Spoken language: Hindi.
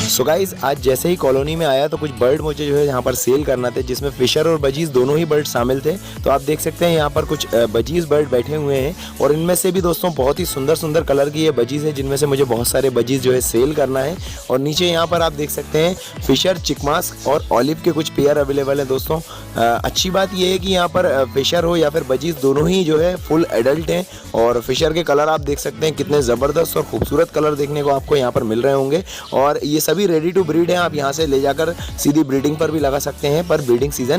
सो गाइस, आज जैसे ही कॉलोनी में आया तो कुछ बर्ड मुझे जो है यहाँ पर सेल करना थे, जिसमें फिशर और बजीज दोनों ही बर्ड शामिल थे। तो आप देख सकते हैं यहाँ पर कुछ बजीज बर्ड बैठे हुए हैं और इनमें से भी दोस्तों बहुत ही सुंदर सुंदर कलर की ये बजीज है, जिनमें से मुझे बहुत सारे बजीज जो है सेल करना है। और नीचे यहाँ पर आप देख सकते हैं फिशर, चिकमास्क और ऑलिव के कुछ पेयर अवेलेबल हैं दोस्तों। अच्छी बात यह है कि यहाँ पर फिशर हो या फिर बजीज दोनों ही जो है फुल एडल्ट हैं। और फिशर के कलर आप देख सकते हैं कितने ज़बरदस्त और खूबसूरत कलर देखने को आपको यहाँ पर मिल रहे होंगे। और ये सभी रेडी टू ब्रीड हैं, आप यहाँ से ले जाकर सीधी ब्रीडिंग पर भी लगा सकते हैं, पर ब्रीडिंग सीजन